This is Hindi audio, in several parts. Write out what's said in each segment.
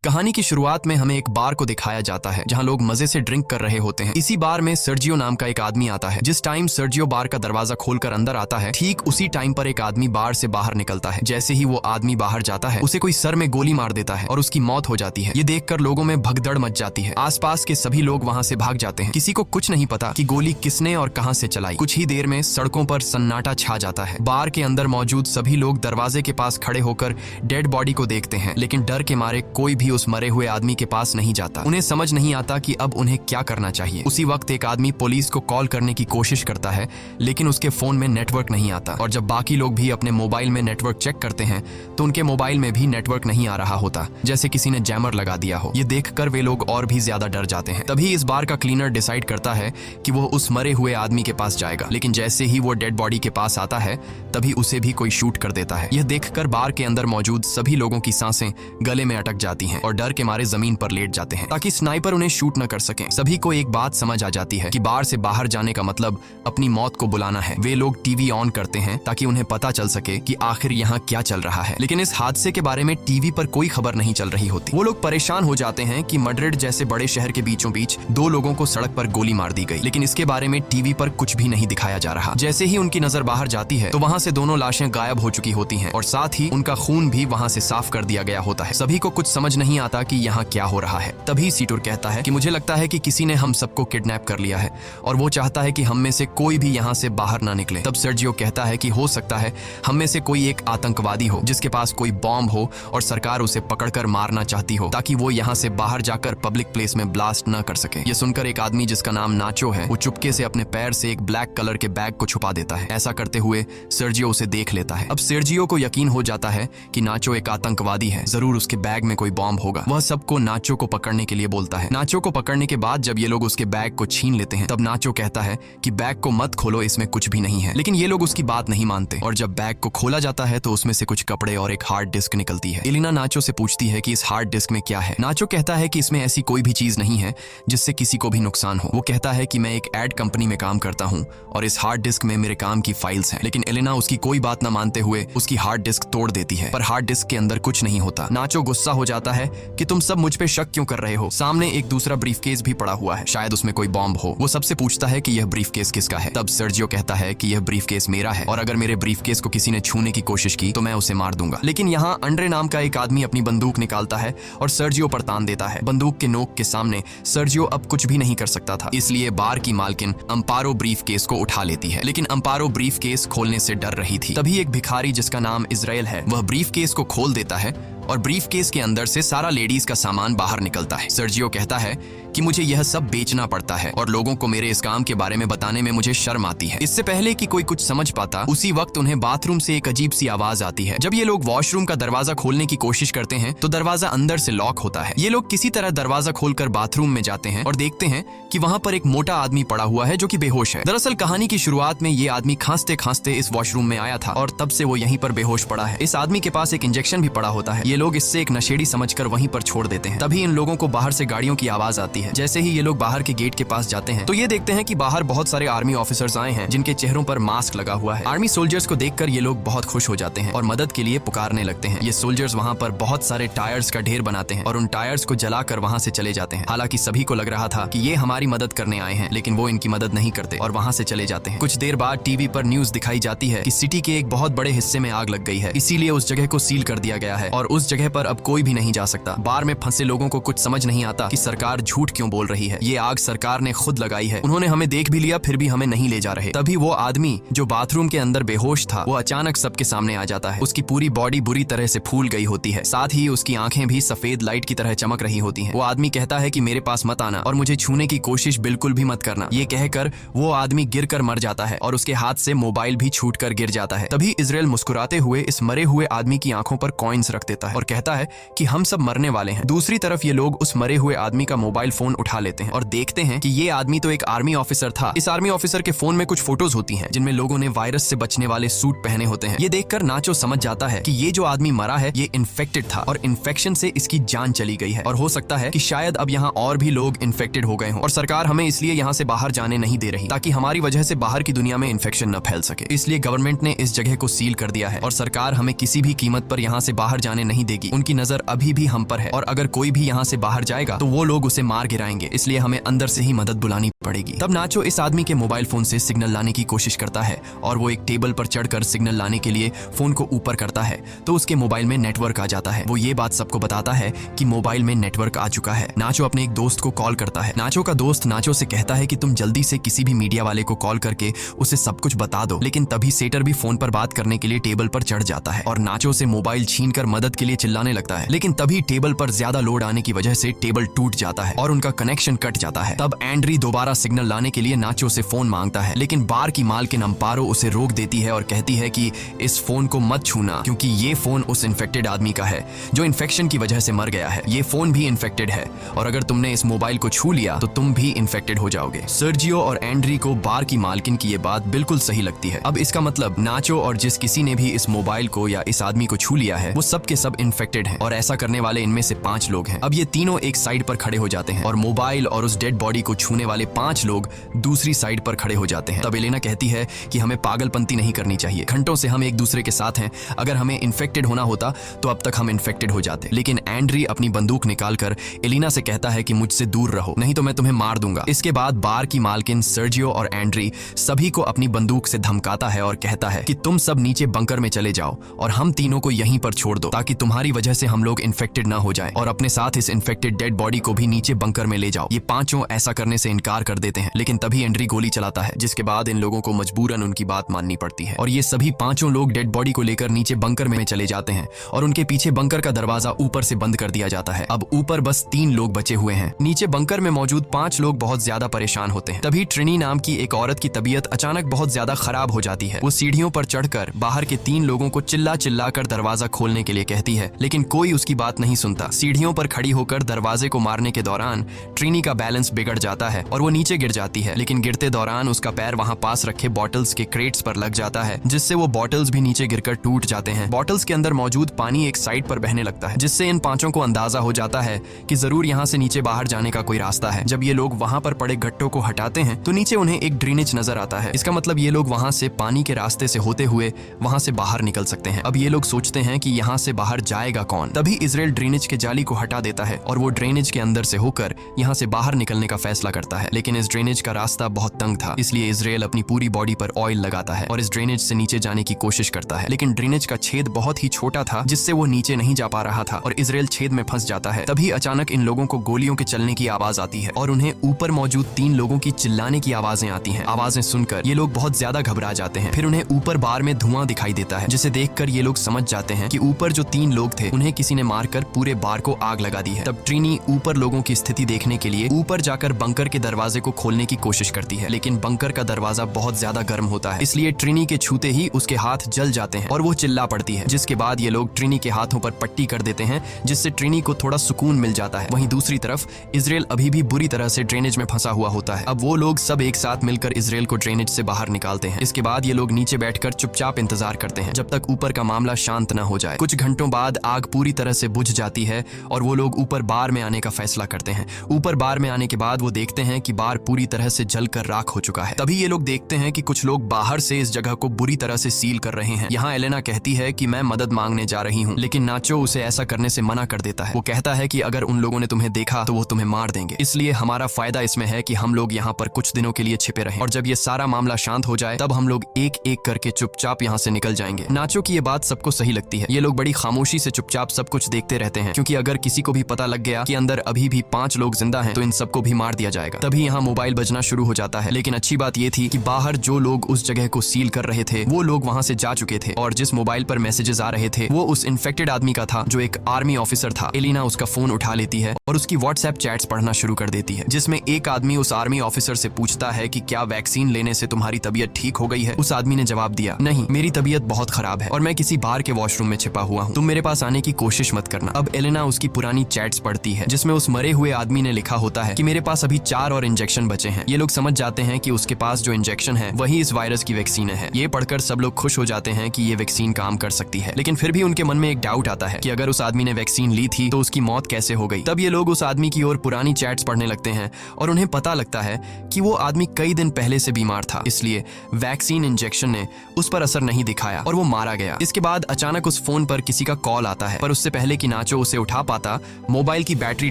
कहानी की शुरुआत में हमें एक बार को दिखाया जाता है जहां लोग मजे से ड्रिंक कर रहे होते हैं। इसी बार में सर्जियो नाम का एक आदमी आता है। जिस टाइम सर्जियो बार का दरवाजा खोलकर अंदर आता है, ठीक उसी टाइम पर एक आदमी बार से बाहर निकलता है। जैसे ही वो आदमी बाहर जाता है, उसे कोई सर में गोली मार देता है और उसकी मौत हो जाती है। ये देखकर लोगों में भगदड़ मच जाती है। आसपास के सभी लोग वहां से भाग जाते हैं। किसी को कुछ नहीं पता कि गोली किसने और कहां से चलाई। कुछ ही देर में सड़कों पर सन्नाटा छा जाता है। बार के अंदर मौजूद सभी लोग दरवाजे के पास खड़े होकर डेड बॉडी को देखते हैं, लेकिन डर के मारे कोई भी उस मरे हुए आदमी के पास नहीं जाता। उन्हें समझ नहीं आता कि अब उन्हें क्या करना चाहिए। उसी वक्त एक आदमी पुलिस को कॉल करने की कोशिश करता है, लेकिन उसके फोन में नेटवर्क नहीं आता। और जब बाकी लोग भी अपने मोबाइल में नेटवर्क चेक करते हैं तो उनके मोबाइल में भी नेटवर्क नहीं आ रहा होता, जैसे किसी ने जैमर लगा दिया हो। ये देखकर वे लोग और भी ज्यादा डर जाते हैं। तभी इस बार का क्लीनर डिसाइड करता है कि वो उस मरे हुए आदमी के पास जाएगा, लेकिन जैसे ही वो डेड बॉडी के पास आता है तभी उसे भी कोई शूट कर देता है। यह देखकर बार के अंदर मौजूद सभी लोगों की सांसें गले में अटक जाती हैं और डर के मारे जमीन पर लेट जाते हैं ताकि स्नाइपर उन्हें शूट न कर सके। सभी को एक बात समझ आ जाती है कि बार से बाहर जाने का मतलब अपनी मौत को बुलाना है। वे लोग टीवी ऑन करते हैं ताकि उन्हें पता चल सके कि आखिर यहाँ क्या चल रहा है, लेकिन इस हादसे के बारे में टीवी पर कोई खबर नहीं चल रही होती। वो लोग परेशान हो जाते हैं कि मैड्रिड जैसे बड़े शहर के बीचों बीच 2 लोगों को सड़क पर गोली मार दी गई, लेकिन इसके बारे में टीवी पर कुछ भी नहीं दिखाया जा रहा। जैसे ही उनकी नजर बाहर जाती है तो वहाँ से दोनों लाशें गायब हो चुकी होती हैं और साथ ही उनका खून भी वहाँ से साफ कर दिया गया होता है। सभी को कुछ समझ नहीं आता कि यहाँ क्या हो रहा है। तभी सीटूर कहता है कि मुझे लगता है कि किसी ने हम सबको किडनैप कर लिया है और वो चाहता है कि हम में से कोई भी यहाँ से बाहर ना निकले। तब सर्जियो कहता है कि हो सकता है हम में से कोई एक आतंकवादी हो जिसके पास कोई बॉम्ब हो और सरकार उसे पकड़कर मारना चाहती हो ताकि वो यहाँ से बाहर जाकर पब्लिक प्लेस में ब्लास्ट ना कर सके। ये सुनकर एक आदमी जिसका नाम नाचो है, वो चुपके से अपने पैर से एक ब्लैक कलर के बैग को छुपा देता है। ऐसा करते हुए सर्जियो उसे देख लेता है। अब सर्जियो को यकीन हो जाता है कि नाचो एक आतंकवादी है, जरूर उसके बैग में कोई बॉम्ब होगा। वह सबको नाचो को पकड़ने के लिए बोलता है। नाचो को पकड़ने के बाद जब ये लोग उसके बैग को छीन लेते हैं तब नाचो कहता है कि बैग को मत खोलो, इसमें कुछ भी नहीं है। लेकिन ये लोग उसकी बात नहीं मानते और जब बैग को खोला जाता है तो उसमें से कुछ कपड़े और एक हार्ड डिस्क निकलती है। एलिना नाचो से पूछती है कि इस हार्ड डिस्क में क्या है। नाचो कहता है कि इसमें ऐसी कोई भी चीज नहीं है जिससे किसी को भी नुकसान हो। वो कहता है कि मैं एक एड कंपनी में काम करता हूँ और इस हार्ड डिस्क में मेरे काम की फाइल्स हैं। लेकिन एलिना उसकी कोई बात न मानते हुए उसकी हार्ड डिस्क तोड़ देती है, पर हार्ड डिस्क के अंदर कुछ नहीं होता। नाचो गुस्सा हो जाता है कि तुम सब मुझ पे शक क्यों कर रहे हो। सामने एक दूसरा ब्रीफकेस भी पड़ा हुआ है, शायद उसमें कोई बॉम्ब हो। वो सबसे पूछता है कि यह ब्रीफकेस किसका है। तब सर्जियो कहता है कि यह ब्रीफकेस मेरा है और अगर मेरे ब्रीफकेस को किसी ने छूने की कोशिश की तो मैं उसे मार दूंगा। लेकिन यहाँ अंड्रे नाम का एक आदमी अपनी बंदूक निकालता है और सर्जियो पर तान देता है। बंदूक के नोक के सामने सर्जियो अब कुछ भी नहीं कर सकता था, इसलिए बार की मालकिन अम्पारो ब्रीफकेस को उठा लेती है। लेकिन अम्पारो ब्रीफकेस खोलने से डर रही थी। तभी एक भिखारी जिसका नाम इजराइल है, वह ब्रीफकेस को खोल देता है और ब्रीफकेस के अंदर से सारा लेडीज का सामान बाहर निकलता है। सर्जियो कहता है कि मुझे यह सब बेचना पड़ता है और लोगों को मेरे इस काम के बारे में बताने में मुझे शर्म आती है। इससे पहले कि कोई कुछ समझ पाता, उसी वक्त उन्हें बाथरूम से एक अजीब सी आवाज आती है। जब ये लोग वॉशरूम का दरवाजा खोलने की कोशिश करते हैं तो दरवाजा अंदर से लॉक होता है। ये लोग किसी तरह दरवाजा खोलकर बाथरूम में जाते हैं और देखते हैं कि वहाँ पर एक मोटा आदमी पड़ा हुआ है जो कि बेहोश है। दरअसल कहानी की शुरुआत में ये आदमी खांसते खांसते इस वॉशरूम में आया था और तब से वो यहीं पर बेहोश पड़ा है। इस आदमी के पास एक इंजेक्शन भी पड़ा होता है। ये लोग इससे एक नशेड़ी समझकर वहीं पर छोड़ देते हैं। तभी इन लोगों को बाहर से गाड़ियों की आवाज आती है। जैसे ही ये लोग बाहर के गेट के पास जाते हैं तो ये देखते हैं कि बाहर बहुत सारे आर्मी ऑफिसर्स आए हैं जिनके चेहरों पर मास्क लगा हुआ है। आर्मी सोल्जर्स को देखकर ये लोग बहुत खुश हो जाते हैं और मदद के लिए पुकारने लगते हैं। ये सोल्जर्स वहाँ पर बहुत सारे टायर्स का ढेर बनाते हैं और उन टायर्स को जलाकर वहाँ से चले जाते हैं। हालांकि सभी को लग रहा था कि ये हमारी मदद करने आए हैं, लेकिन वो इनकी मदद नहीं करते और वहाँ से चले जाते हैं। कुछ देर बाद टीवी पर न्यूज दिखाई जाती है कि सिटी के एक बहुत बड़े हिस्से में आग लग गई है, इसीलिए उस जगह को सील कर दिया गया है और उस जगह पर अब कोई भी नहीं जा सकता। बार में फंसे लोगों को कुछ समझ नहीं आता कि सरकार झूठ क्यों बोल रही है। ये आग सरकार ने खुद लगाई है, उन्होंने हमें देख भी लिया फिर भी हमें नहीं ले जा रहे। तभी वो आदमी जो बाथरूम के अंदर बेहोश था वो अचानक सबके सामने आ जाता है। उसकी पूरी बॉडी बुरी तरह से फूल गई होती है, साथ ही उसकी आंखें भी सफेद लाइट की तरह चमक रही होती हैं। वो आदमी कहता है कि मेरे पास मत आना और मुझे छूने की कोशिश बिल्कुल भी मत करना। ये कहकर वो आदमी गिरकर मर जाता है और उसके हाथ से मोबाइल भी छूटकर गिर जाता है। तभी इजराइल मुस्कुराते हुए इस मरे हुए आदमी की आंखों पर कॉइन्स रख देता है और कहता है कि हम सब मरने वाले हैं। दूसरी तरफ ये लोग उस मरे हुए आदमी का मोबाइल फोन उठा लेते हैं और देखते हैं कि ये आदमी तो एक आर्मी ऑफिसर था। इस आर्मी ऑफिसर के फोन में कुछ फोटोज होती हैं जिनमें लोगों ने वायरस से बचने वाले सूट पहने होते हैं। ये देखकर नाचो समझ जाता है कि ये जो आदमी मरा है ये इन्फेक्टेड था और इन्फेक्शन से इसकी जान चली गई है और हो सकता है कि शायद अब यहाँ और भी लोग इन्फेक्टेड हो गए हों और सरकार हमें इसलिए यहाँ से बाहर जाने नहीं दे रही ताकि हमारी वजह से बाहर की दुनिया में इन्फेक्शन न फैल सके। इसलिए गवर्नमेंट ने इस जगह को सील कर दिया है और सरकार हमें किसी भी कीमत पर यहाँ से बाहर जाने नहीं देगी। उनकी नजर अभी भी हम पर है और अगर कोई भी यहाँ से बाहर जाएगा तो वो लोग उसे मार गिराएंगे, इसलिए हमें अंदर से ही मदद बुलानी पड़ेगी। तब नाचो इस आदमी के मोबाइल फोन से सिग्नल लाने की कोशिश करता है और वो एक टेबल पर चढ़कर सिग्नल लाने के लिए फोन को ऊपर करता है तो उसके मोबाइल में नेटवर्क आ जाता है। वो ये बात सबको बताता है कि मोबाइल में नेटवर्क आ चुका है। नाचो अपने एक दोस्त को कॉल करता है। नाचो का दोस्त नाचो से कहता है कि तुम जल्दी से किसी भी मीडिया वाले को कॉल करके उसे सब कुछ बता दो, लेकिन तभी सेटर भी फोन पर बात करने के लिए टेबल पर चढ़ जाता है और नाचो से मोबाइल छीनकर मदद के लिए चिल्लाने लगता है, लेकिन तभी टेबल पर ज्यादा लोड आने की वजह से टेबल टूट जाता है और उनका कनेक्शन कट जाता है। तब एंड्री दोबारा सिग्नल लाने के लिए नाचो से फोन मांगता है, लेकिन बार की मालकिन अम्पारो उसे रोक देती है और कहती है कि इस फोन को मत छूना क्योंकि ये फोन उस इन्फेक्टेड आदमी का है जो इन्फेक्शन की वजह से मर गया है। ये फोन भी इन्फेक्टेड है और अगर तुमने इस मोबाइल को छू लिया तो तुम भी इन्फेक्टेड हो जाओगे। सर्जियो और एंड्री को बार की मालकिन की ये बात बिल्कुल सही लगती है। अब इसका मतलब नाचो और जिस किसी ने भी इस मोबाइल को या इस आदमी को छू लिया है वो सब के सब इन्फेक्टेड हैं और ऐसा करने वाले इनमें से 5 लोग हैं। अब ये तीनों एक साइड पर खड़े हो जाते हैं और मोबाइल और उस डेड बॉडी को छूने वाले 5 लोग दूसरी साइड पर खड़े हो जाते हैं। तब एलेना कहती है कि हमें पागलपंती नहीं करनी चाहिए, घंटों से हम एक दूसरे के साथ हैं, अगर हमें इन्फेक्टेड होना होता तो अब तक हम इन्फेक्टेड हो जाते। लेकिन एंड्री अपनी बंदूक निकालकर एलेना से कहता है कि मुझसे दूर रहो नहीं तो मैं तुम्हें मार दूंगा। इसके बाद बार की मालकिन सर्जियो और एंड्री सभी को अपनी बंदूक से धमकाता है और कहता है कि तुम सब नीचे बंकर में चले जाओ और हम तीनों को यहीं पर छोड़ दो ताकि तुम्हारी वजह से हम लोग इन्फेक्टेड ना हो जाए और अपने साथ इस इन्फेक्टेड डेड बॉडी को भी नीचे बंकर में ले जाओ। ये पांचों ऐसा करने से इनकार कर देते हैं, लेकिन तभी एंड्री गोली चलाता है जिसके बाद इन लोगों को मजबूरन उनकी बात माननी पड़ती है और ये सभी पांचों लोग डेड बॉडी को लेकर नीचे बंकर में चले जाते हैं और उनके पीछे बंकर का दरवाजा ऊपर से बंद कर दिया जाता है। अब ऊपर बस 3 लोग बचे हुए हैं। नीचे बंकर में मौजूद 5 लोग बहुत ज्यादा परेशान होते हैं। तभी ट्रिनी नाम की एक औरत की तबीयत अचानक बहुत ज्यादा खराब हो जाती है। वो सीढ़ियों पर चढ़कर बाहर के 3 लोगों को चिल्ला चिल्ला कर दरवाजा खोलने के लिए कहती है, लेकिन कोई उसकी बात नहीं सुनता। सीढ़ियों पर खड़ी होकर दरवाजे को मारने के दौरान ट्रिनी का बैलेंस बिगड़ जाता है और वो नीचे गिर जाती है, लेकिन गिरते दौरान उसका पैर वहां पास रखे बॉटल्स के क्रेट्स पर लग जाता है जिससे वो बॉटल्स भी नीचे गिरकर टूट जाते हैं। बॉटल्स के अंदर मौजूद पानी एक साइड पर बहने लगता है जिससे इन 5 को अंदाजा हो जाता है कि जरूर यहाँ से नीचे बाहर जाने का कोई रास्ता है। जब ये लोग वहां पर पड़े गट्टों को हटाते हैं तो नीचे उन्हें एक ड्रेनेज नजर आता है। इसका मतलब ये लोग वहां से पानी के रास्ते से होते हुए वहां से बाहर निकल सकते हैं। अब ये लोग सोचते हैं कि यहाँ से बाहर जाएगा कौन। तभी इजराइल ड्रेनेज के जाली को हटा देता है और वो ड्रेनेज के अंदर से होकर यहाँ से बाहर निकलने का फैसला करता है, लेकिन इस ड्रेनेज का रास्ता बहुत तंग था, इसलिए इजराइल अपनी पूरी बॉडी पर ऑयल लगाता है और इस ड्रेनेज से नीचे जाने की कोशिश करता है, लेकिन ड्रेनेज का छेद बहुत ही छोटा था जिससे वो नीचे नहीं जा पा रहा था और इजराइल छेद में फंस जाता है। तभी अचानक इन लोगों को गोलियों के चलने की आवाज आती है और उन्हें ऊपर मौजूद 3 लोगों की चिल्लाने की आवाजें आती हैं। आवाजें सुनकर ये लोग बहुत ज्यादा घबरा जाते हैं। फिर उन्हें ऊपर बार में धुआं दिखाई देता है जिसे देखकर ये लोग समझ जाते हैं कि ऊपर जो 3 लोग थे उन्हें किसी ने मारकर पूरे बार को आग लगा दी है। तब ट्रिनी ऊपर लोगों की स्थिति देखने के लिए ऊपर जाकर बंकर के दरवाजे को खोलने की कोशिश करती है, लेकिन बंकर का दरवाजा बहुत ज्यादा गर्म होता है, इसलिए ट्रिनी के छूते ही उसके हाथ जल जाते हैं और वो चिल्ला पड़ती है, जिसके बाद ये लोग ट्रिनी के हाथों पर पट्टी कर देते हैं जिससे ट्रिनी को थोड़ा सुकून मिल जाता है। वहीं दूसरी तरफ इजराइल अभी भी बुरी तरह से ड्रेनेज में फंसा हुआ होता है। अब वो लोग सब एक साथ मिलकर इजराइल को ड्रेनेज से बाहर निकालते हैं। इसके बाद ये लोग नीचे बैठकर चुपचाप इंतजार करते हैं जब तक ऊपर का मामला शांत न हो जाए। कुछ घंटों बाद आग पूरी तरह से बुझ जाती है और वो लोग ऊपर बार में आने का फैसला करते हैं। ऊपर बार में आने के बाद वो देखते हैं कि बार पूरी तरह से जलकर राख हो चुका है। तभी ये लोग देखते हैं कि कुछ लोग बाहर से इस जगह को बुरी तरह से सील कर रहे हैं। यहाँ एलेना कहती है कि मैं मदद मांगने जा रही हूँ, लेकिन नाचो उसे ऐसा करने से मना कर देता है। वो कहता है कि अगर उन लोगों ने तुम्हें देखा तो वो तुम्हें मार देंगे, इसलिए हमारा फायदा इसमें है कि हम लोग यहाँ पर कुछ दिनों के लिए छिपे रहें और जब ये सारा मामला शांत हो जाए तब हम लोग एक एक करके चुपचाप यहाँ से निकल जाएंगे। नाचो की ये बात सबको सही लगती है। ये लोग बड़ी खामोशी से चुपचाप सब कुछ देखते रहते हैं क्योंकि अगर किसी को भी पता लग गया कि अंदर अभी भी 5 लोग जिंदा हैं तो इन सबको भी मार दिया जाएगा। तभी यहाँ वहाँ मोबाइल बजना शुरू हो जाता है। लेकिन अच्छी बात ये थी कि बाहर जो लोग उस जगह को सील कर रहे थे वो लोग वहाँ से जा चुके थे, और जिस मोबाइल पर मैसेजेस आ रहे थे वो उस इन्फेक्टेड आदमी का था जो एक आर्मी ऑफिसर था। एलिना उसका फोन उठा लेती है और उसकी व्हाट्सएप चैट्स पढ़ना शुरू कर देती है, जिसमें एक आदमी उस आर्मी ऑफिसर से पूछता है कि क्या वैक्सीन लेने से तुम्हारी तबीयत ठीक हो गई है। उस आदमी ने जवाब दिया, नहीं, मेरी तबीयत बहुत खराब है और मैं किसी बार के वॉशरूम में छिपा हुआ हूँ, तुम मेरे पास आने की कोशिश मत करना। अब एलिना उसकी पुरानी चैट्स पढ़ती है जिसमें उस मरे हुए आदमी ने लिखा होता है कि मेरे पास अभी 4 और इंजेक्शन बचे हैं। ये लोग समझ जाते हैं कि उसके पास जो इंजेक्शन है वही इस वायरस की वैक्सीन है। ये पढ़कर सब लोग खुश हो जाते हैं कि ये वैक्सीन काम कर सकती है, लेकिन फिर भी उनके मन में एक डाउट आता है कि अगर उस आदमी ने वैक्सीन ली थी तो उसकी मौत कैसे हो गई। तब ये लोग उस आदमी की ओर पुरानी चैट्स पढ़ने लगते हैं और उन्हें पता लगता है कि वो आदमी कई दिन पहले से बीमार था, इसलिए वैक्सीन इंजेक्शन ने उस पर असर नहीं दिखाया और वो मारा गया। इसके बाद अचानक उस फोन पर किसी का कॉल आता है, पर उससे पहले कि नाचो उसे उठा पाता, मोबाइल की बैटरी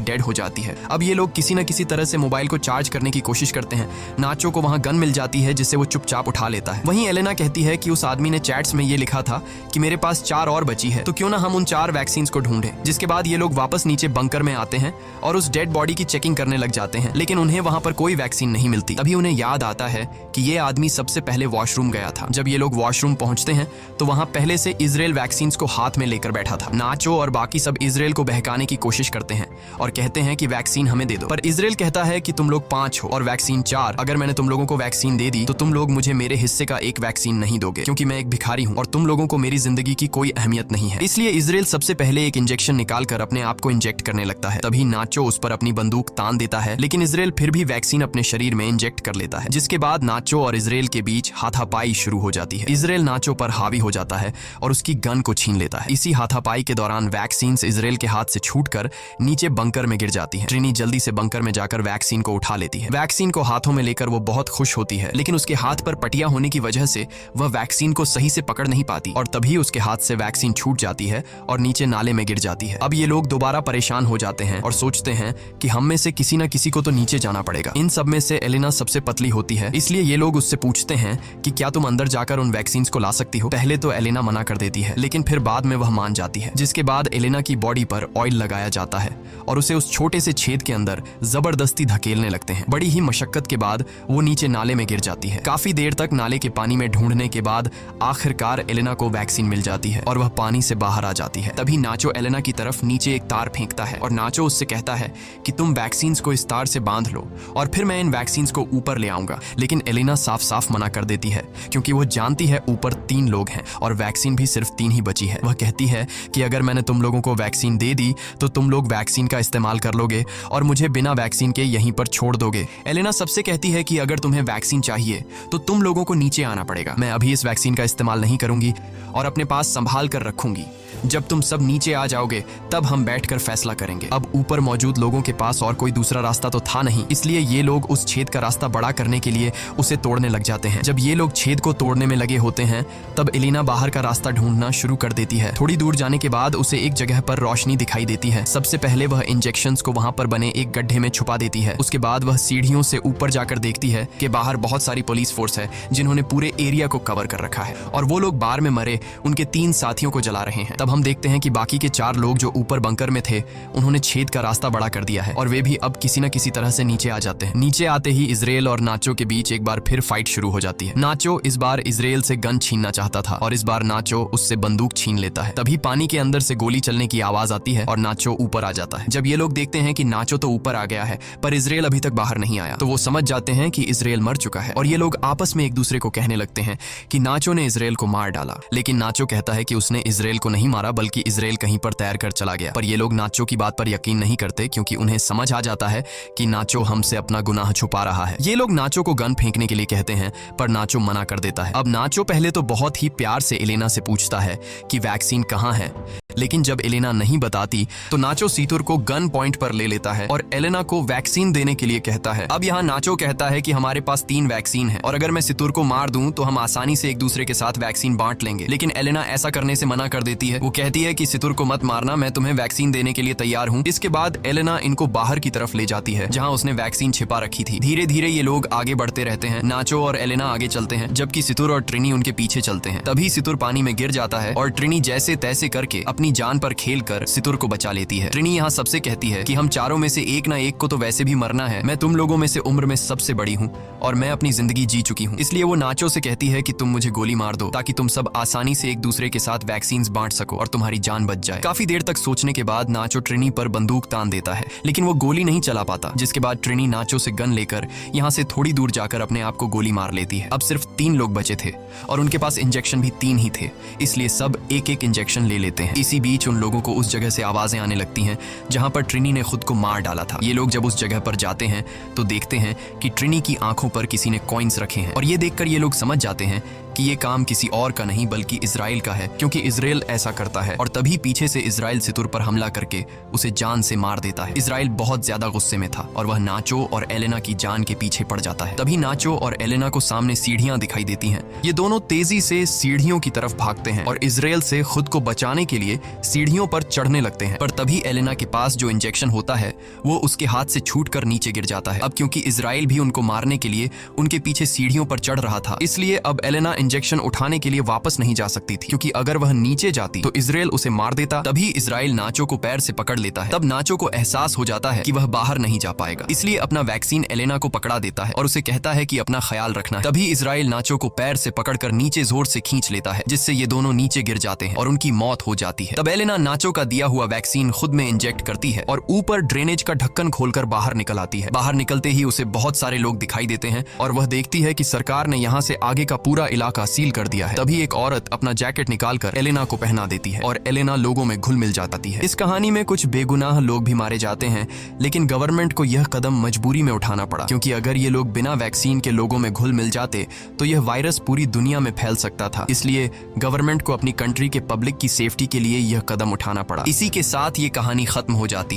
डेड हो जाती है। अब ये लोग किसी न किसी तरह से मोबाइल को चार्ज करने की कोशिश करते हैं। नाचो को वहां गन मिल जाती है जिससे वो चुपचाप उठा लेता है। वहीं एलेना कहती है कि उस आदमी ने चैट्स में ये लिखा था कि मेरे पास 4 और बची है, तो क्यों ना हम उन 4 वैक्सीन को ढूंढें। जिसके बाद ये लोग वापस नीचे बंकर में आते हैं और उस डेड बॉडी की चेकिंग करने लग जाते हैं, लेकिन उन्हें वहां पर कोई वैक्सीन नहीं मिलती। तभी उन्हें याद आता है कि ये आदमी सबसे पहले वॉशरूम गया था। जब ये लोग वॉशरूम पहुंचते हैं तो वहां पहले से इजराइल वैक्सीन को हाथ में लेकर बैठा था। नाचो और बाकी सब इजराइल को बहकाने की कोशिश करते हैं और कहते हैं कि वैक्सीन हमें दे दो, पर इजराइल कहता है कि तुम लोग 5 हो और वैक्सीन 4। अगर मैंने तुम लोगों को वैक्सीन दे दी तो तुम लोग मुझे मेरे हिस्से का एक वैक्सीन नहीं दोगे, क्योंकि मैं एक भिखारी हूं और तुम लोगों को मेरी जिंदगी की कोई अहमियत नहीं है। इसलिए इजराइल सबसे पहले एक इंजेक्शन निकालकर अपने आप को इंजेक्ट करने लगता है। तभी नाचो उस पर अपनी बंदूक तान देता है, लेकिन इजराइल फिर भी वैक्सीन अपने शरीर में इंजेक्ट कर लेता है। जिसके बाद नाचो और इजराइल के बीच हाथापाई शुरू हो जाती है। इजराइल नाचो पर हावी हो जाता है और उसकी गन को छीन लेता है। इसी हाथापाई के दौरान वैक्सीन इजराइल के हाथ से छूटकर नीचे बंकर में गिर जाती है। ट्रिनी जल्दी से बंकर में जाकर वैक्सीन को उठा लेती है। वैक्सीन को हाथों में लेकर वो बहुत खुश होती है, लेकिन उसके हाथ पर पटिया होने की वजह से वह वैक्सीन को सही से पकड़ नहीं पाती और तभी उसके हाथ से वैक्सीन छूट जाती है और नीचे नाले में गिर जाती है। अब ये लोग दोबारा परेशान हो जाते हैं और सोचते हैं कि हम में से किसी न किसी को तो नीचे जाना पड़ेगा। इन सब में से एलिना सबसे पतली होती है, इसलिए ये लोग उससे पूछते हैं कि क्या तुम अंदर जाकर उन वैक्सीन को ला सकती हो। पहले तो एलिना मना कर देती है, लेकिन फिर बाद में वह मान जाती है। जिसके बाद एलिना की बॉडी पर ऑयल लगाया जाता है और उसे उस छोटे से छेद के अंदर जबरदस्ती धकेलने लगते हैं। बड़ी ही मशक्कत के बाद वो नीचे नाले में गिर जाती है। काफी देर तक नाले के पानी में ढूंढने के बाद आखिरकार एलिना को वैक्सीन मिल जाती है और वह पानी से बाहर आ जाती है। तभी नाचो एलिना की तरफ नीचे एक तार फेंकता है और नाचो उससे कहता है कि तुम वैक्सीन को इस तार से बांध लो और फिर मैं इन वैक्सीन को ऊपर ले आऊंगा। लेकिन एलिना साफ साफ मना कर देती है, क्योंकि वो जानती है ऊपर 3 लोग हैं और वैक्सीन भी सिर्फ 3 ही बची है। वह कहती है कि अगर मैंने तुम लोगों को वैक्सीन दे दी तो तुम लोग वैक्सीन का इस्तेमाल कर लोगे और मुझे बिना वैक्सीन के यहीं पर छोड़ दोगे। एलिना सबसे कहती है कि अगर तुम्हें वैक्सीन चाहिए तो तुम लोगों को नीचे आना पड़ेगा। मैं अभी इस वैक्सीन का इस्तेमाल नहीं करूंगी और अपने पास संभाल कर रखूंगी। जब तुम सब नीचे आ जाओगे तब हम बैठकर फैसला करेंगे। अब ऊपर मौजूद लोगों के पास और कोई दूसरा रास्ता तो था नहीं, इसलिए ये लोग उस छेद का रास्ता बड़ा करने के लिए उसे तोड़ने लग जाते हैं। जब ये लोग छेद को तोड़ने में लगे होते हैं तब एलिना बाहर का रास्ता ढूंढना शुरू कर देती है। थोड़ी दूर जाने के बाद उसे एक जगह पर रोशनी दिखाई देती है। सबसे पहले वह इंजेक्शंस को वहां पर बने एक गड्ढे में छुपा देती है। उसके बाद वह सीढ़ियों से ऊपर जाकर देखती है कि बाहर बहुत सारी पुलिस फोर्स है जिन्होंने पूरे एरिया को कवर कर रखा है और वो लोग बार में मरे उनके 3 साथियों को जला रहे हैं। तब हम देखते हैं कि बाकी के 4 लोग जो ऊपर बंकर में थे उन्होंने छेद का रास्ता बड़ा कर दिया है और वे भी अब किसी न किसी तरह से नीचे आ जाते हैं। नीचे आते ही इजराइल और नाचो के बीच एक बार फिर फाइट शुरू हो जाती है। नाचो इस बार इजराइल से गन छीनना चाहता था और इस बार नाचो उससे बंदूक छीन लेता है। तभी पानी के अंदर से गोली चलने की आवाज आती है और नाचो ऊपर आ जाता है। जब ये लोग देखते हैं कि नाचो तो ऊपर आ गया है पर इजराइल अभी तक बाहर नहीं आया तो वो समझ जाते हैं कि इजराइल मर चुका है और ये लोग आपस में एक दूसरे को कहने लगते हैं कि नाचो ने इजराइल को मार डाला। लेकिन नाचो कहता है कि उसने इजराइल को नहीं मारा बल्कि इजराइल कहीं पर तैर कर चला गया। पर ये लोग नाचो की बात पर यकीन नहीं करते क्योंकि उन्हें समझ आ जाता है कि नाचो हमसे अपना गुनाह छुपा रहा है। ये लोग नाचो को गन फेंकने के लिए कहते हैं पर नाचो मना कर देता है। अब नाचो पहले तो बहुत ही प्यार से एलेना से पूछता है कि वैक्सीन कहाँ है, लेकिन जब एलेना नहीं बताती तो नाचो सीतुर को गन पॉइंट पर ले लेता है और एलेना को वैक्सीन देने के लिए कहता है। अब यहाँ नाचो कहता है कि हमारे पास 3 वैक्सीन है और अगर मैं सीतुर को मार दूं तो हम आसानी से एक दूसरे के साथ वैक्सीन बांट लेंगे। लेकिन एलेना ऐसा करने से मना कर देती है। वो कहती है कि सितुर को मत मारना, मैं तुम्हें वैक्सीन देने के लिए तैयार हूँ। इसके बाद एलेना इनको बाहर की तरफ ले जाती है जहाँ उसने वैक्सीन छिपा रखी थी। धीरे धीरे ये लोग आगे बढ़ते रहते हैं। नाचो और एलेना आगे चलते हैं जबकि सितुर और ट्रिनी उनके पीछे चलते हैं। तभी सितुर पानी में गिर जाता है और ट्रिनी जैसे तैसे करके अपनी जान पर खेल कर सितुर को बचा लेती है। ट्रिनी यहाँ सबसे कहती है कि हम चारों में से एक ना एक को तो वैसे भी मरना है। मैं तुम लोगों में से उम्र में सबसे बड़ी हूँ और मैं अपनी जिंदगी जी चुकी हूँ, इसलिए वो नाचो से कहती है कि तुम मुझे गोली मार दो ताकि तुम सब आसानी से एक दूसरे के साथ वैक्सीन बांट सको और तुम्हारी जान बच जाए। काफी देर तक सोचने के बाद नाचो ट्रिनी पर बंदूक तान देता है, लेकिन वो गोली नहीं चला पाता, जिसके बाद ट्रिनी नाचो से गन लेकर यहाँ से थोड़ी दूर जाकर अपने आप को गोली मार लेती है। अब सिर्फ 3 लोग बचे थे और उनके पास इंजेक्शन भी 3 ही थे, इसलिए सब एक एक इंजेक्शन ले लेते हैं। इसी बीच उन लोगों को उस जगह से आवाजें आने लगती हैं जहां पर ट्रिनी ने खुद को मार डाला था। ये लोग जब उस जगह पर जाते हैं तो देखते हैं कि ट्रिनी की आंखों पर किसी ने कॉइन्स रखे हैं और ये देखकर ये लोग समझ जाते हैं कि ये काम किसी और का नहीं बल्कि इजराइल का है, क्योंकि इजराइल ऐसा करता है। और तभी पीछे से इजराइल सितुर पर हमला करके उसे जान से मार देता है। इजराइल बहुत ज्यादा गुस्से में था और वह नाचो और एलेना की जान के पीछे पड़ जाता है। तभी नाचो और एलेना को सामने सीढ़ियां दिखाई देती हैं। ये दोनों तेजी से सीढ़ियों की तरफ भागते हैं और इजराइल से खुद को बचाने के लिए सीढ़ियों पर चढ़ने लगते हैं। पर तभी एलेना के पास जो इंजेक्शन होता है वो उसके हाथ से छूटकर नीचे गिर जाता है। अब क्योंकि इजराइल भी उनको मारने के लिए उनके पीछे सीढ़ियों पर चढ़ रहा था, इसलिए अब एलेना इंजेक्शन उठाने के लिए वापस नहीं जा सकती थी, क्योंकि अगर वह नीचे जाती तो इजराइल उसे मार देता। तभी इजराइल नाचो को पैर से पकड़ लेता है। तब नाचो को एहसास हो जाता है कि वह बाहर नहीं जा पाएगा, इसलिए अपना वैक्सीन एलेना को पकड़ा देता है और उसे कहता है कि अपना ख्याल रखना है। तभी इजराइल नाचो को पैर से पकड़कर नीचे जोर से खींच लेता है, जिससे ये दोनों नीचे गिर जाते हैं और उनकी मौत हो जाती है। तब एलेना नाचो का दिया हुआ वैक्सीन खुद में इंजेक्ट करती है और ऊपर ड्रेनेज का ढक्कन खोलकर बाहर निकल आती है। बाहर निकलते ही उसे बहुत सारे लोग दिखाई देते हैं और वह देखती है कि सरकार ने यहाँ से आगे का पूरा इलाका सील कर दिया है। तभी एक औरत अपना जैकेट निकालकर एलेना को पहना देती है और एलेना लोगों में घुल मिल जाती है। इस कहानी में कुछ बेगुनाह लोग भी मारे जाते हैं, लेकिन गवर्नमेंट को यह कदम मजबूरी में उठाना पड़ा, क्योंकि अगर ये लोग बिना वैक्सीन के लोगों में घुल मिल जाते तो यह वायरस पूरी दुनिया में फैल सकता था। इसलिए गवर्नमेंट को अपनी कंट्री के पब्लिक की सेफ्टी के लिए यह कदम उठाना पड़ा। इसी के साथ ये कहानी खत्म हो जाती है।